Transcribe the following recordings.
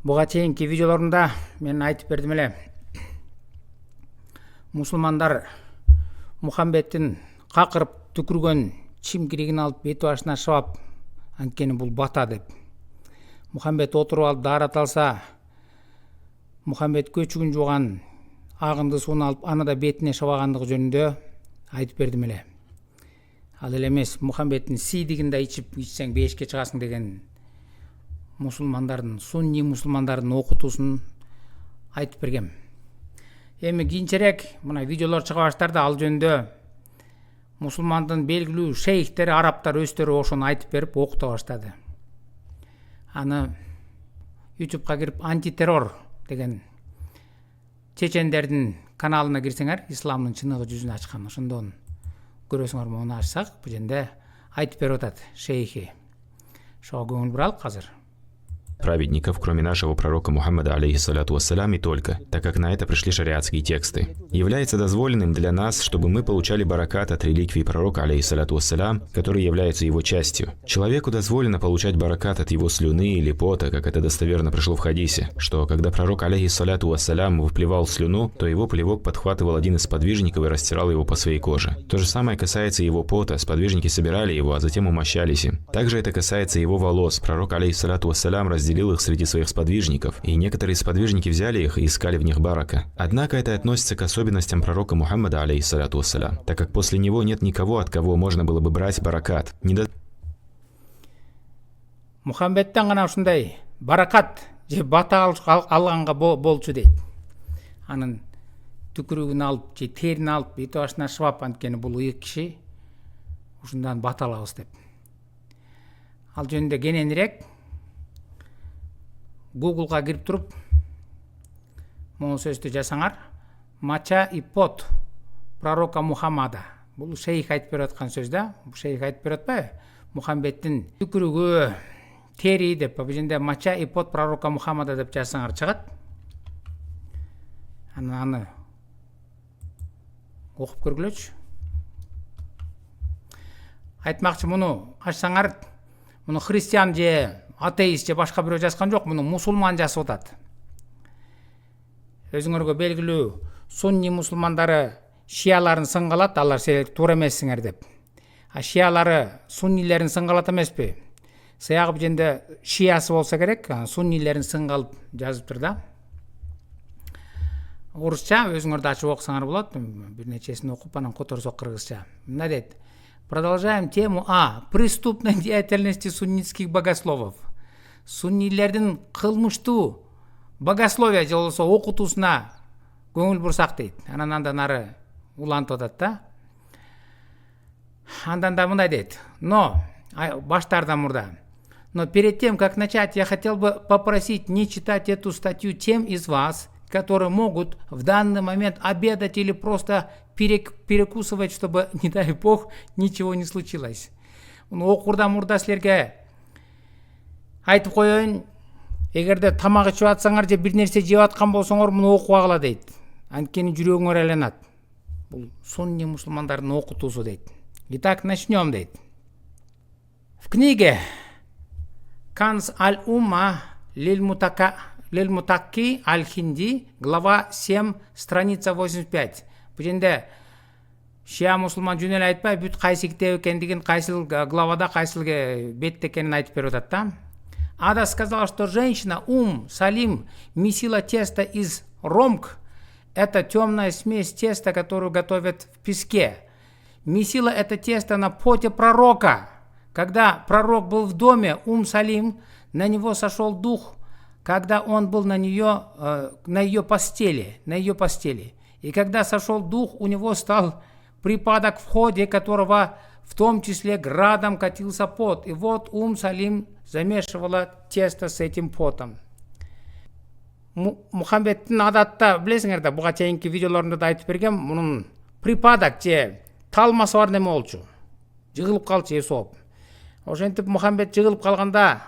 Буга чейинки видеолорумда мен айтып бердим эле. Мусулмандар Мухаммедтин какырып түкүргөн чимкиригин алып бети башына шабап, анткени бул бата деп. Мухаммед отуруп алып даарат алса, Мухаммед көчүгүн жууган агынды сууну алып аны да бетине шабагандыгы жөнүндө айтып бердим эле. Ал эле эмес, Мухаммедтин сийдигин да ичсең бешикке чыгасың деген мусулмандардын, сунни мусулмандардын окутуусун айтып бергем. Эми кийинчерээк мына видеолор чыга баштады, ал жөнүндө мусулмандын белгилүү шейхтери, арабтар өздөрү ошону айтып берип окута баштады. Аны YouTube'га кирип антитеррор деген чечендердин каналына кирсеңер, исламдын чыныгы жүзүн ачкан, ошондон көрөсүңөр. Муну ачсак, бул жерде айтып берип атат шейхи. Ошого көңүл буралык азыр. Праведников, кроме нашего пророка Мухаммада, алейхиссалату вассалям, и только, так как на это пришли шариатские тексты. Является дозволенным для нас, чтобы мы получали баракат от реликвий пророка, алейхиссалату вассалям, которые являются его частью. Человеку дозволено получать баракат от его слюны или пота, как это достоверно пришло в хадисе, что когда пророк, алейхиссалату вассалям, выплевал слюну, то его плевок подхватывал один из сподвижников и растирал его по своей коже. То же самое касается его пота, сподвижники собирали его, а затем умощались им. Также это касается его волос. Пророк, алейхиссалату вассалям, разделил их среди своих сподвижников, и некоторые сподвижники взяли их и искали в них барака. Однако это относится к особенностям пророка Мухаммада, алейхиссалату вассалям, так как после него нет никого, от кого можно было бы брать баракат. Мухаммедтен гана ушундай баракат же бата алганга болчу дейт. Анын түкүрүгүн алып же терин алып бети башына шабап, анткени бул ыйык киши, ушундан бата алабыз деп. Ал жөнүндө кененирээк Google'га кирип туруп, могу сөздү жазсаңар, мача и пот пророка Мухаммада. Бул шейх айтып берип аткан сөз да. Бул шейх айтып берип атпайбы? Мухаммедтин түкүрүгү, тери деп, бул жерде мача и пот пророка Мухаммада деп жазсаңар чыгат. Аны окуп көргүлөчү. Айтмакчы, муну ачсаңар, муну христиан же атеист же башка бирөө жазган жок, муну мусулман жазып атат. Өзүңөргө белгилүү сунни мусулмандары шияларын сыңгалат, алар силер туура эмессиңер деп. А шиялары суннилерин сыңгалат эмеспи? Саягы бул жерде шиясы болсо керек, суннилерин сыңгалып жазыптыр да. Орусча өзүңөр да ачып окусаңар болот, бир нечесин окуп анан которсок кыргызча. Мына дейт. Продолжаем тему о преступной деятельности суннитских богословов. Суннилердин кылмыштуу богословия же болбосо окутуусуна көңүл бурсак дейт. Анан андан ары улантып атат да. Андан да мындай дейт. Но баштардан мурда. Но перед тем, как начать, я хотел бы попросить не читать эту статью тем из вас, которые могут в данный момент обедать или просто перекусывать, чтобы, не дай бог, ничего не случилось. Окурдан мурда силерге айтып коеюн, эгерде тамак ичип атсаңар же бир нерсе жеп аткан болсоңор, муну окуп агыла дейт. Анткени жүрөгүңөр айланат. Бул сунни мусулмандардын окутуусу дейт. Итак, начнем дейт. В книге Канз аль-Умма лиль-Мутакки аль-Хинди, глава 7, страница 85. Бул жерде шия мусулман жөн эле айтпай, бүт кайсы китеп экендигин, кайсыл главада, кайсыл бетте экенин айтып берип атат да. Ада сказала, что женщина Салим месила тесто из ромк. Это темная смесь теста, которую готовят в песке. Месила это тесто на поте пророка. Когда пророк был в доме, Салим, на него сошел дух, когда он был на ее постели. И когда сошел дух, у него стал припадок, в ходе которого в том числе градом катился пот. И вот Салим замешивала тесто с этим потом. Мухаммедтин адатта, билесиңер да, буга чейинки видеолорунда да айтып бергем, мунун припадок же талмасы бар неме болчу. Жыгылып калчу эсоп. Ошентип Мухаммед жыгылып калганда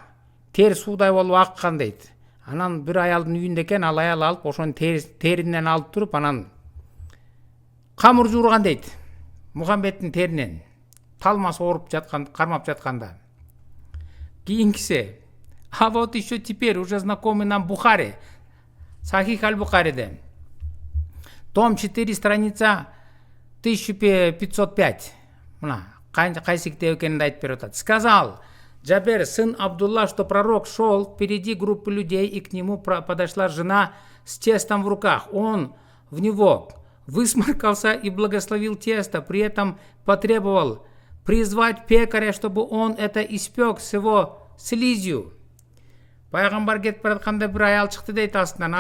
тер суудай болуп аккан дейт. Анан бир аялдын үйүндө экен, ал аял алып ошонун теринен алып туруп, анан камыр жуурган дейт. Мухаммедтин теринен талмасы ооруп жаткан, кармап жатканда. Кийинкиси А вот еще теперь уже знакомый нам Бухари, Сахих аль-Бухариде, том 4, страница 1505. Сказал Джабер, сын Абдулла, что пророк шел впереди группы людей, и к нему подошла жена с тестом в руках. Он в него высморкался и благословил тесто, при этом потребовал призвать пекаря, чтобы он это испек с его слизью. Пайғамбар кетіп бара жатқанда бір аял шықты дейді астынан.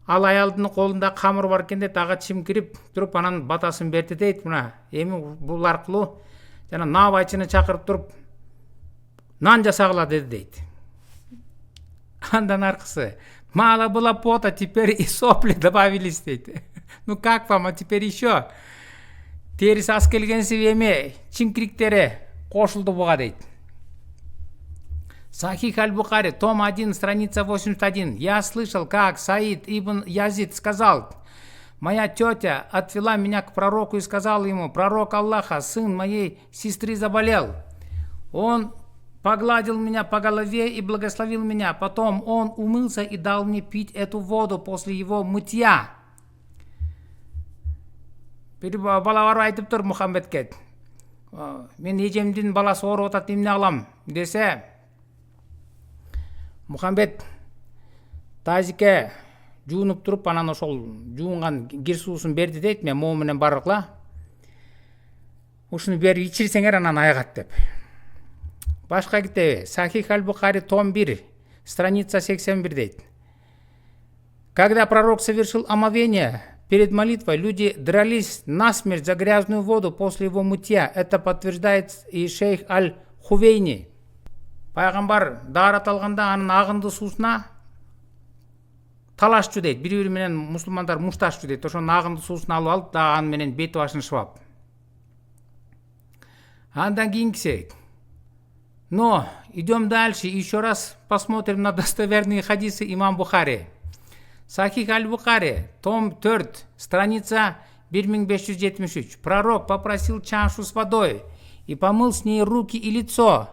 Ал аялдың қолында қамыр бар екен дейді, аға чимкіріп тұрып анан батасын берді дейді. Мына эми бұл арқылы жана наубайчыны чакырып тұрып нан жасағыла деді дейді. Андан арқысы: мало было пота, теперь и сопли добавились дейді. Ну как вам, а теперь еще теріс ас келген себеме чимкириктері қошылды бұға дейді. Сахих аль-Бухари, том 1, страница 81. Я слышал, как Саид ибн Язид сказал: моя тетя отвела меня к пророку и сказала ему: пророк Аллаха, сын моей сестры заболел. Он погладил меня по голове и благословил меня. Потом он умылся и дал мне пить эту воду после его мытья. Балалар айтып тұр Мұхаммедке: мен ежемден баласы ауырып атат, емне алам десе, Мұхаммед тазике жуынып тұрып, анан ошол жуынған кир суусун берди дейт, мен моо менен барыкла ушуну берип ичирсеңер анан айыгат деп. Башка китеби Сахих аль-Бухари, том 1, страница 81 дейт. Когда пророк совершил омовение перед молитвой, люди дрались насмерть за грязную воду после его мытья. Это подтверждает и шейх аль-Хувейни. Пайғамбар даарат алганда анын агынды суусуна талашчу дейт. Бири-бири менен мусулмандар мушташчу дейт. Ошонун агынды суусун алып алып, дагы аны менен бети башын шыбап. Андан кийинкиси: но идем дальше, еще раз посмотрим на достоверные хадисы имам Бухари. Сахих аль-Бухари, том 4, страница 1573. Пророк попросил чашу с водой и помыл с ней руки и лицо,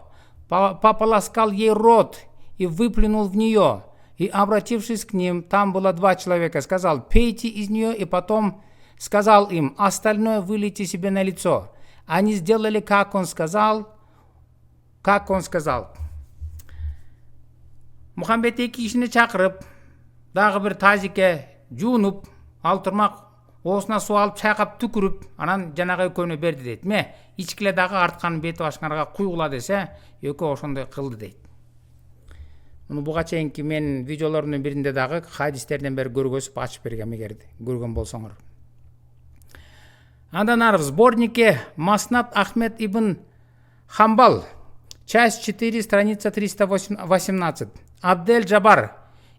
пополоскал ей рот и выплюнул в нее. И, обратившись к ним, там было 2 человека, сказал: пейте из нее, и потом сказал им: остальное вылейте себе на лицо. Они сделали, как он сказал. Мұхаммед екі кишини чакырып, дагы бир тазике жуунуп, ал турмак оосуна суу алып чайкап түкүрүп, анан жанагы экөөнү берди дейт. Ме ичкиле дагы арткан бети башыңарга куйгула десе, экөө ошондой кылды дейт. Муну буга чейинки мен видеолордун биринде дагы хадистерден бери көргөзүп ачып бергем, эгер көргөн болсоңор. Андан ары в сборнике Маснат Ахмед ибн Хамбал, часть 4, страница 318. Абдель Джабар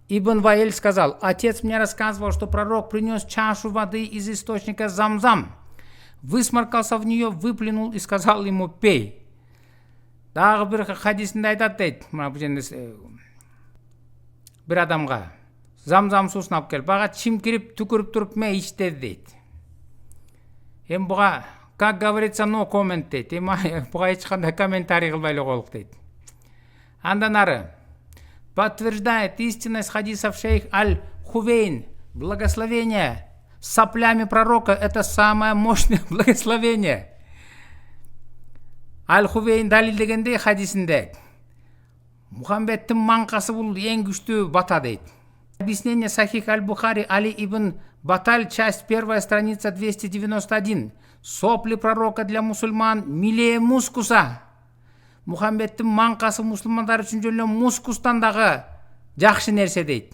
ибн Ваэль сказал: отец мне рассказывал, что пророк принес чашу воды из источника Замзам, высморкался в нее, выплюнул и сказал ему: пей. Дагы бир хадисинде айтат дейт, мына бул жерде бир адамга Замзам суусун алып келип, ага чимкирип түкүрүп туруп ме ич деди дейт. Эми буга, как говорится, no comment дейт. Эми буга эч кандай комментарий кылбай эле коелук дейт. Андан ары подтверждает истинность хадисов шейх аль-Хувейн. Благословение соплями пророка — это самое мощное благословение. Аль-Хувейн далилдегенде хадисинде Мухаммедтин манкасы бул эң күчтүү бата дейт. Объяснение Сахих аль-Бухари, Али ибн Баталь, часть 1, страница 291. Сопли пророка для мусульман милее мускуса. Мухаммедтин манкасы мусульмандар үчүн жөн мускустан дагы жакшы нерсе дейт.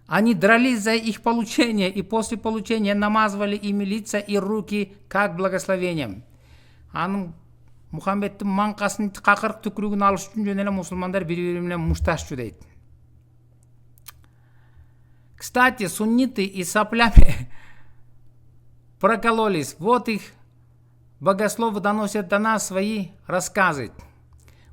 Они дрались за их получение и после получения намазывали ими лица и руки как благословением. Анын Мухаммедтин манкасын какырык түкүрүгүн алыш үчүн жөн эле мусулмандар бири-бири менен мушташчу дейт. Кстати, сунниты и соплями прокололись. Вот их богословы доносят до нас свои рассказы.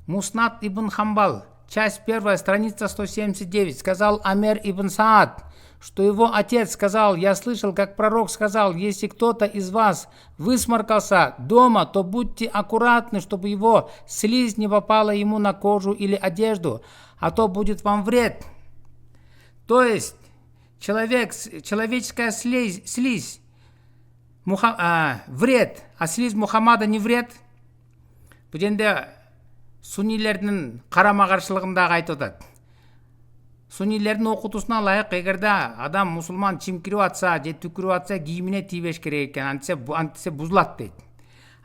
Муснат ибн Хамбал, часть 1, страница 179, сказал Амер ибн Саад, что его отец сказал: я слышал, как пророк сказал: если кто-то из вас высморкался дома, то будьте аккуратны, чтобы его слизь не попала ему на кожу или одежду, а то будет вам вред. То есть человеческая слизь вред, а слизь Мухаммада не вред. Бұл енді суннилердің қарама-қарсылығындағы айтып отады. Суннилердің оқытусына лайық, егерде адам мұсылман чимкіріп атса, же түкіріп атса, киіміне тибеш керек екен, антисе бұзылады дейді.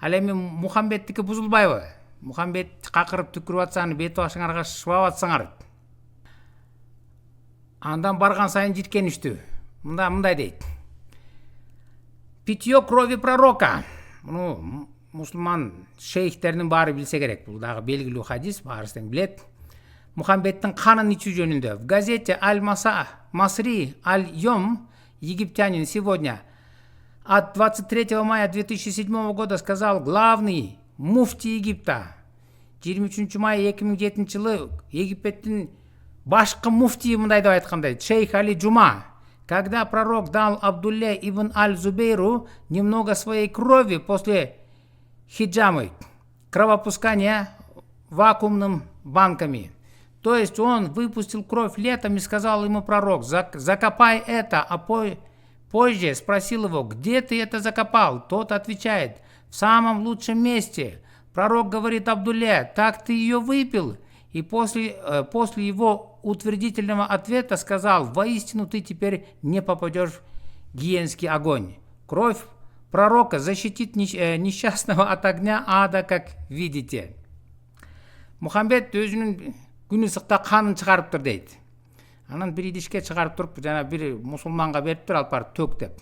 Ал эми Мухаммедтікі бұзылбайбы? Мухаммед қақырып түкіріп атсаңыз, бет башыңарға шыбап атсаңар. Андан барған сайын житкенішті. Мындай дейді. Питье крови пророка. Мұны мұсылман шейхтердің бары білсе керек. Бұл дағы белгілі хадис, барыстың білет. Мухаммедтің қанын ичу жөнінде. В газете Аль-Масри Аль-Йом, египтянин, сегодня от 23 мая 2007 года сказал главный муфти Египта. 23 мая 2007 жылы Египеттің башқы муфти мындай деп айтқандай, шейх Али Джума. Когда пророк дал Абдулле ибн Аль-Зубейру немного своей крови после хиджамы, кровопускания вакуумным банками. То есть он выпустил кровь летом и сказал ему пророк: закопай это, а позже спросил его: где ты это закопал? Тот отвечает: в самом лучшем месте. Пророк говорит Абдулле: так ты ее выпил? И после его утвердительного ответа сказал: воистину ты теперь не попадешь в гиенский огонь. Кровь пророка защитит несчастного от огня ада, как видите. Мухаммед өзінің күн ысықта қанын шығарып тұр дейді. Анан бір идишке шығарып тұрып, жана бір мұсылманға беріп тұр, алып барып төк деп.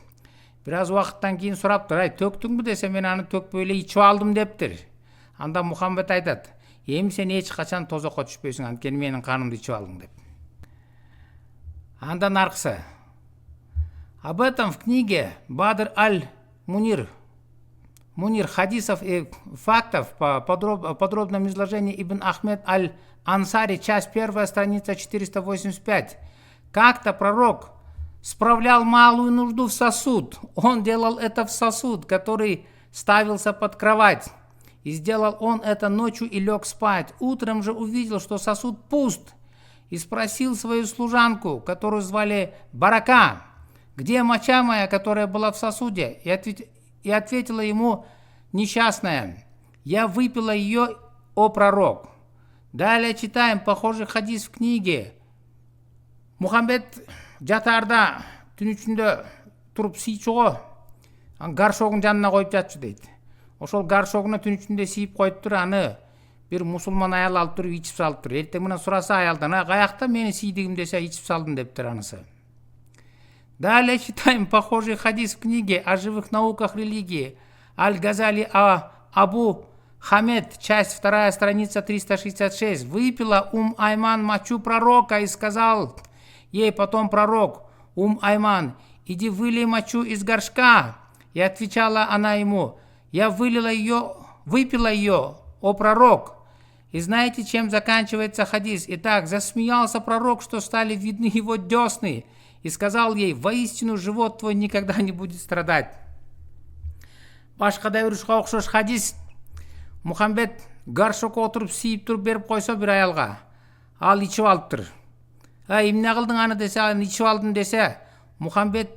Біраз уақыттан кейін сұрап тұр: ай, төктің бі десе, мен аны төкпей эле ичип алдым дептир. Анда Мухаммед айтат: эми сен эч качан тозокко түшпөйсүң, анткени менин канымды ичип алдың деп. Андан аркысы. Об этом в книге Бадр аль-Мунир хадисов и фактов по подробном изложении Ибн Ахмед аль-Ансари, часть 1, страница 485. Как-то пророк справлял малую нужду в сосуд. Он делал это в сосуд, который ставился под кровать. И сделал он это ночью и лег спать. Утром же увидел, что сосуд пуст, и спросил свою служанку, которую звали Барака: где моча моя, которая была в сосуде? И ответила ему несчастная: я выпила ее, о пророк. Далее читаем похожий хадис в книге. Мухаммед жатарда түн ішінде тұрып сыйчуға гаршогын жанына қойып жатшы дейді. Ошол гаршогуна түн ішінде сыйып қойып тұр, аны bir musulman ayal алып тұрып ичип салып тұр. Ертең мына сураса аялдан: каякта мени сийдигим десе, ичип салдым дептир анысы. Далее читаем похожий хадис в книге о живых науках религии. Аль-Газали Абу Хамед, часть 2, страница 366. Выпила Айман мочу пророка и сказал ей потом пророк: Айман, иди вылей мочу из горшка. И отвечала она ему: я выпила ее, о пророк. И знаете, чем заканчивается хадис? Итак, засмеялся пророк, что стали видны его десны, и сказал ей: воистину живот твой никогда не будет страдать. Башка да үрішқа оқшош хадис. Мухаммед гаршокқа отырып сийіп тұрып беріп қойса бір аялға, ал ичип алып тұр. Эмне кылдың аны десе, аны ичип алдым десе, Мухаммед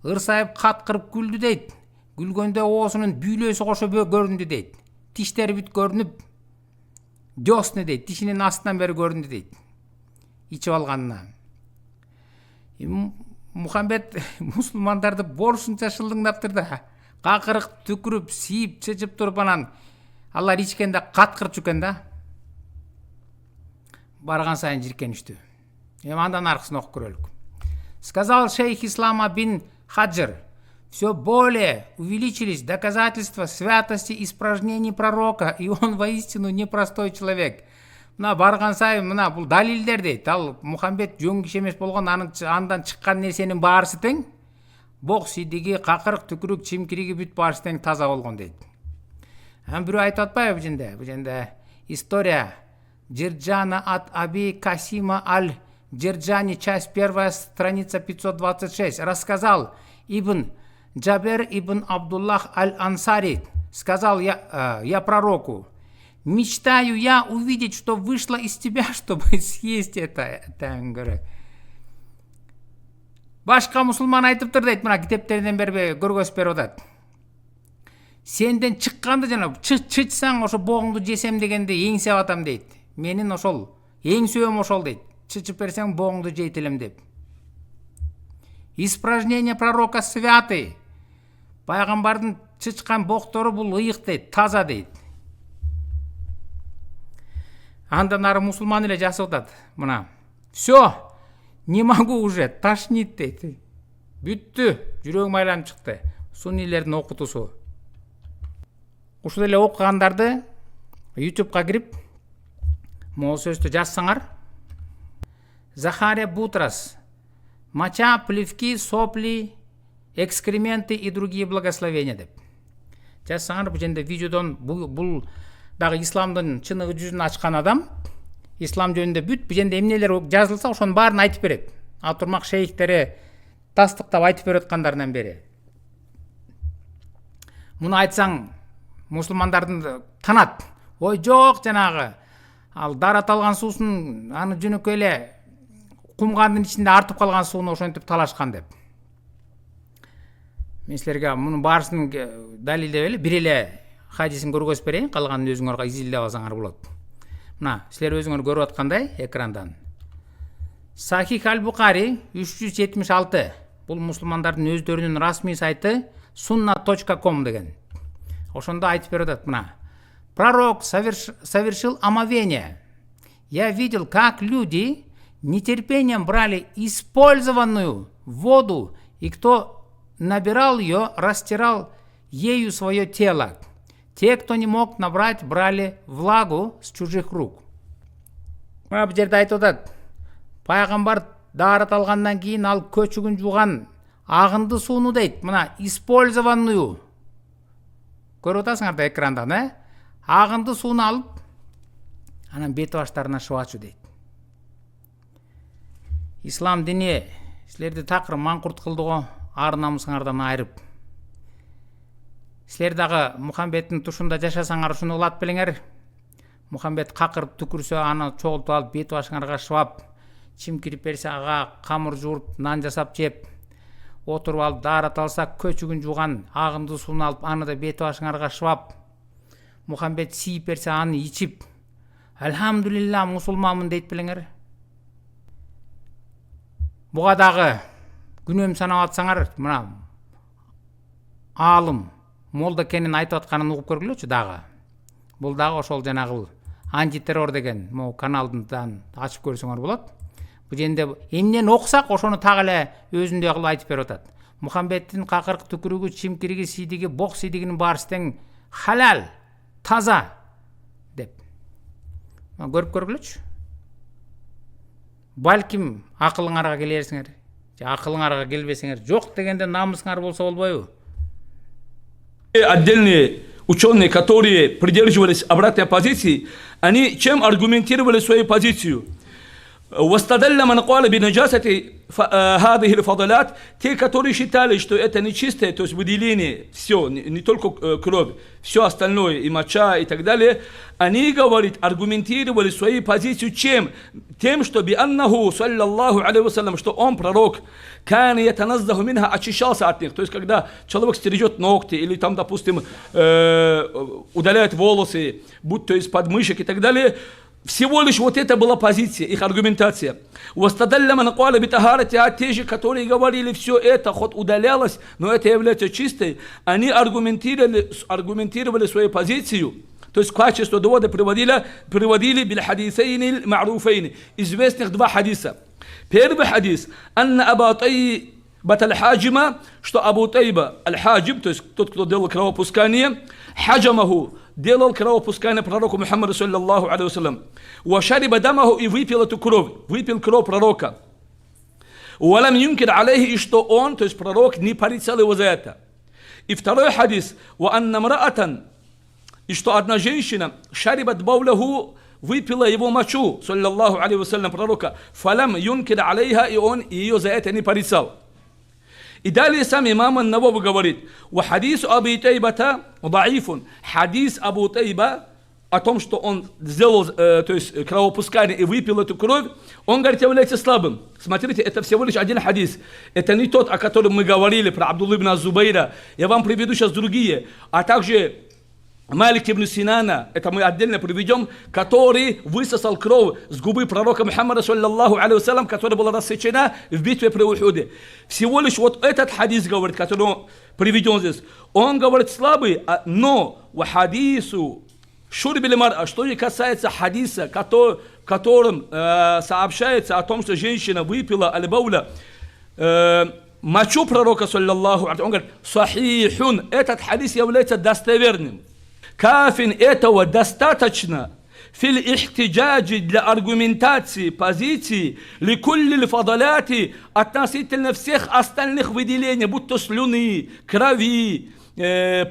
ырсайып қатқырып күлді дейді. Күлгенде оосунун бүйлөсү кошо көрүндү дейт. Тиштери бүт көрүнүп, десны дейт, тишинин астынан бери көрүндү дейт. Ичип алганына. Мухаммед мусулмандарды борушунча шылдыңдап турду. Какырык түкүрүп, сийип, чечип туруп анан алар ичкенде каткырчу экен да. Барган сайын жиркеништүү. Эми андан аркысын окуп көрөлүк. Сказал шейх Ислама бин Хаджир: все более увеличились доказательства святости испражнений пророка, и он воистину непростой человек. Мына барган сайын мына бул далилдер дейт. Ал Мухаммед жөн киши эмес болгон, андан чыккан нерсенин баарысы тең. Бок сидиги, какырык, түкүрүк, чимкириги бүт баарысы тең таза болгон дейт. Бирөө айтып атпайбы бу жерде? История Джирджана от Аби Касима аль-Джирджани, часть 1, страница 526, рассказал Ибн Джабер ибн Абдуллах аль-Ансари, сказал я пророку: мечтаю я увидеть, что вышло из тебя, чтобы съесть это. Башка мусулман айтыптыр дейт, мына китептерден бербей көргөзүп берип атат. Сенден чыкканды жана чычсаң ошо боңду жесем дегенде эңсеп атам дейт. Менин ошол эңсөбөм ошол дейт. Чычып берсең боңду жейт элем деп. Испражнение пророка святы. Пайгамбардын чычкан боктору бул ыйык дейт, таза дейт. Андан ары мусулман эле жасап атат. Мына. Все, не могу уже, тошнит дейт. Бүттү, жүрөгүм айланып чыкты. Суннилердин окутуусу. Ушул эле окугандарды YouTube'га кирип, могул сөздү жазсаңар. Захария Бутрас. Моча, плевки, сопли, экскременты и другие благословения деп. Жазсаңар, бул жерде видеодон бул дагы исламдын чыныгы жүзүн ачкан адам, ислам жөнүндө бүт бул жерде эмнелер жазылса, ошонун баарын айтып берет. Атурмак шейхтери тастыктап айтып берип аткандарынан бери. Муну айтсаң, мусулмандардын танат. Ой, жок, жанагы ал дарат алган суусун аны жөнөкөй эле кумгандын ичинде артып калган сууну ошентип талашкан деп. Мен силерге мунун баарысын далилдеп эле бир эле хадисин көргөзүп берейин, калганын өзүңөр изилдеп алсаңар болот. Мына, силер өзүңөр көрүп аткандай экрандан. Сахих аль-Бухари 376. Бул мусулмандардын өздөрүнүн расмий сайты sunna.com деген. Ошондо айтып берип атат мына. Пророк совершил омовение. Я видел, как люди нетерпением брали использованную воду, и кто набирал ее, растирал ею свое тело. Те, кто не мог набрать, брали влагу с чужих рук. Мына бул жерде айтып атат. Пайгамбар дарат алгандан кийин ал көчүгүн жууган агынды сууну дейт. Мына использованную. Көрүп атасыңар да экрандан, агынды сууну алып, анан бет баштарына шыбачу дейт. Ислам дини силерди такыр маңкурт кылды го, ар намысыңардан айрып. Силер дагы Мухаммедтин тушунда жашасаңар ушуну кылат белеңер. Мухаммед какырып түкүрсө, аны чогултуп алып бет башыңарга шыбап, чим кирип берсе ага камыр жууруп, нан жасап жеп, отуруп алып дарат алса, көчүгүн жууган агынды сууну алып, аны да бет башыңарга шыбап, Мухаммед сийип берсе, аны ичип, альхамдулилла мусулманмын дейт белеңер. Буга дагы күнөөм санап атсаңар, мына алым молда кенин айтып атканын угуп көргүлөчү дагы. Бул дагы ошол жанагы антитеррор деген могу каналдан ачып көрсөңөр болот. Бул жерде эмнени окусак, ошону так эле өзүндөй кылып айтып берип атат. Мухаммедтин какырык түкүрүгү, чимкириги, сийдиги, бок сийдигинин баарысы тең халал, таза деп. Көрүп көргүлөчү. Балким акылыңарга келерсиңер, же акылыңарга келбесиңер, жок дегенде намысыңар болсо болбойбу? Отдельные ученые, которые придерживались обратной позиции, они чем аргументировали свою позицию? واستدل من قال بنجاسة هذه الفضلات, те, которые считали, что это нечистое, то есть выделение, все, не только кровь, все остальное, и моча, и так далее, они, говорит, аргументировали свою позицию чем? Тем, что бианнаху, саллаллаху алейхи вассалям, что он, пророк, кан ятаназзаху минха, очищался от них. То есть, когда человек стережет ногти, или там, допустим, удаляет волосы, будь то из подмышек и так далее, всего лишь вот это была позиция, их аргументация. Вастадалля ман каля битахарати, а те же, которые говорили, все это хоть удалялось, но это является чистой, они аргументировали свою позицию. То есть в качестве довода приводили биль хадисейни ма'руфейни, известных два хадиса. Первый хадис, анна Аба Тайбат аль-Хаджима, что Абу Тайба аль-Хаджим, то есть тот, кто делал кровопускание, хаджамаху, делал кровопускание пророку Мухаммаду саллаллаху алейхи вассалям. Вашариба дамаху, и выпил эту кровь, выпил кровь пророка. Валам юнкир алейхи, и что он, то есть пророк, не порицал его за это. И второй хадис, ва анна мраатан, и что одна женщина, шарибат бауляху, выпила его мочу, саллаллаху алейхи вассалям, пророка, фалам юнкир алейха, и он ее за это не порицал. И далее сам имам ан-Навави говорит, «Ва хадис Аби Тайбата даифун». Хадис Абу Тайба о том, что он сделал, то есть кровопускание и выпил эту кровь, он, говорит, является слабым. Смотрите, это всего лишь один хадис. Это не тот, о котором мы говорили, про Абдулла ибн Зубайра. Я вам приведу сейчас другие. А также Малик ибн Синана, это мы отдельно приведем, который высосал кровь с губы пророка Мухаммада, саллаллаху алейхи вассалям, которая была рассечена в битве при Ухуде. Всего лишь вот этот хадис, говорит, который он приведен здесь, он, говорит, слабый, но в хадису шурбили мар'а, что не касается хадиса, в котором сообщается о том, что женщина выпила аль-бауля, мочу пророка, саллаллаху алейхи, он говорит, сахихун, этот хадис является достоверным. Кафин этого достаточно фил ихтиджаджи для аргументации позиции ликулли фадаляти относительно всех остальных выделений, будь то слюны, крови,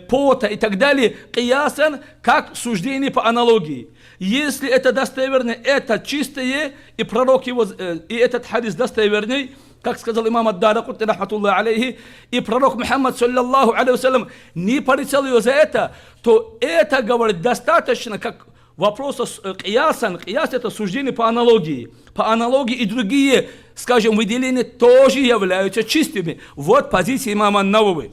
пота и так далее, киясан, как суждение по аналогии. Если это достоверно, это чистое, и пророк его, и этот хадис достоверный, как сказал имам ад-Даракутни, рахматуллахи алейхи, и пророк Мухаммад, саллаллаху алейхи вассалям, не порицал ее за это, то это, говорит, достаточно, как вопрос киясан. Кияс это суждение по аналогии. По аналогии и другие, скажем, выделения тоже являются чистыми. Вот позиция имама ан-Навави.